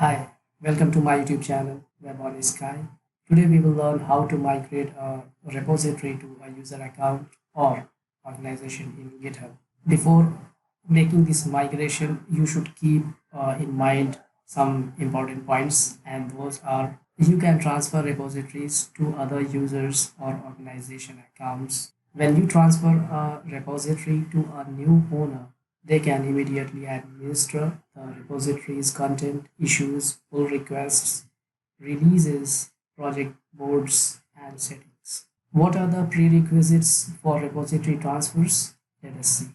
Hi, welcome to my YouTube channel, Web on Sky. Today we will learn how to migrate a repository to a user account or organization in GitHub. Before making this migration, you should keep in mind some important points, and those are you can transfer repositories to other users or organization accounts. When you transfer a repository to a new owner, they can immediately administer the repository's content, issues, pull requests, releases, project boards, and settings. What are the prerequisites for repository transfers? Let us see.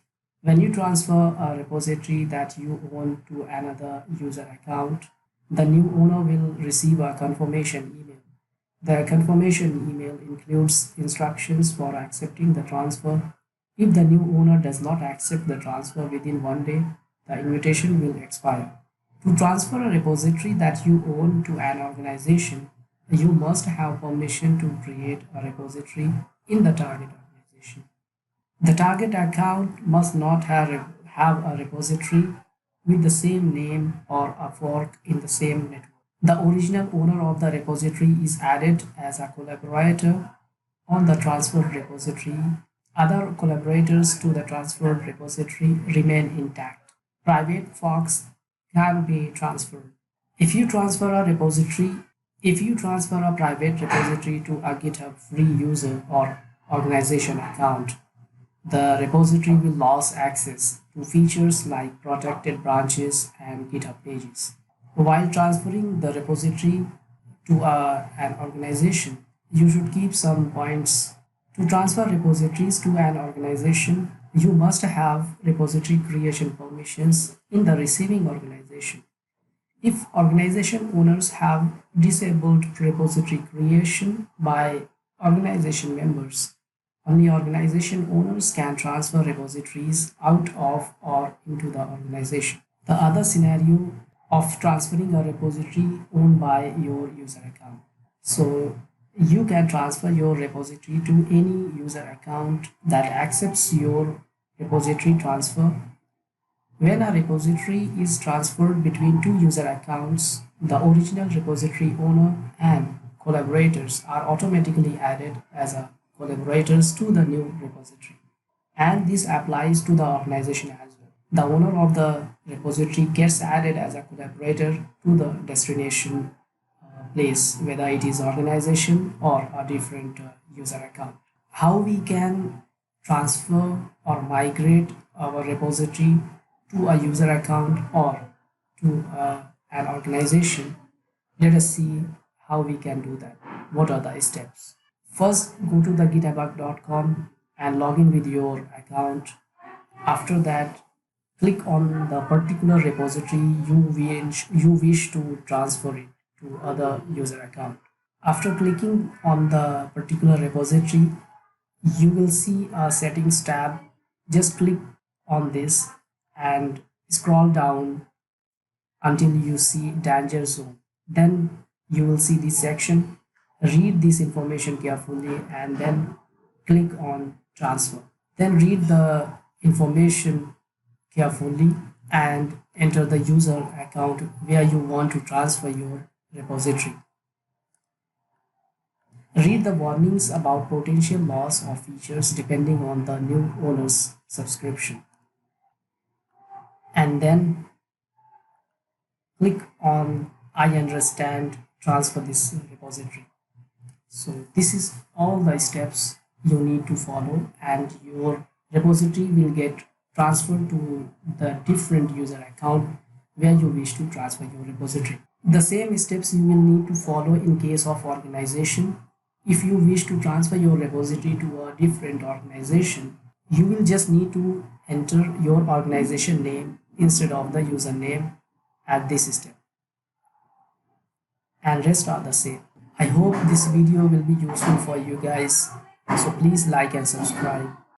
When you transfer a repository that you own to another user account, the new owner will receive a confirmation email. The confirmation email includes instructions for accepting the transfer. If the new owner does not accept the transfer within 1 day, the invitation will expire. To transfer a repository that you own to an organization, you must have permission to create a repository in the target organization. The target account must not have a repository with the same name or a fork in the same network. The original owner of the repository is added as a collaborator on the transferred repository. Other collaborators to the transferred repository remain intact. Private forks can be transferred. If you transfer a repository, if you transfer a private repository to a GitHub free user or organization account, the repository will lose access to features like protected branches and GitHub pages. While transferring the repository to an organization, you should keep some points. To transfer repositories to an organization, you must have repository creation permissions in the receiving organization. If organization owners have disabled repository creation by organization members, only organization owners can transfer repositories out of or into the organization. The other scenario of transferring a repository owned by your user account. So you can transfer your repository to any user account that accepts your repository transfer. When a repository is transferred between two user accounts, the original repository owner and collaborators are automatically added as a collaborators to the new repository. And this applies to the organization as well. The owner of the repository gets added as a collaborator to the destination place, whether it is organization or a different user account. How we can transfer or migrate our repository to a user account or to an organization? Let us see how we can do that. What are the steps? First, go to the github.com and log in with your account. After that, click on the particular repository you wish to transfer it to other user account. After clicking on the particular repository, you will see a settings tab. Just click on this and scroll down until you see danger zone. Then you will see this section. Read this information carefully and then click on transfer. Then read the information carefully and enter the user account where you want to transfer your repository. Read the warnings about potential loss of features depending on the new owner's subscription. And then click on I understand, transfer this repository. So this is all the steps you need to follow and your repository will get transferred to the different user account where you wish to transfer your repository. The same steps you will need to follow in case of organization. If you wish to transfer your repository to a different organization, you will just need to enter your organization name instead of the username at this step. And rest are the same. I hope this video will be useful for you guys. So please like and subscribe.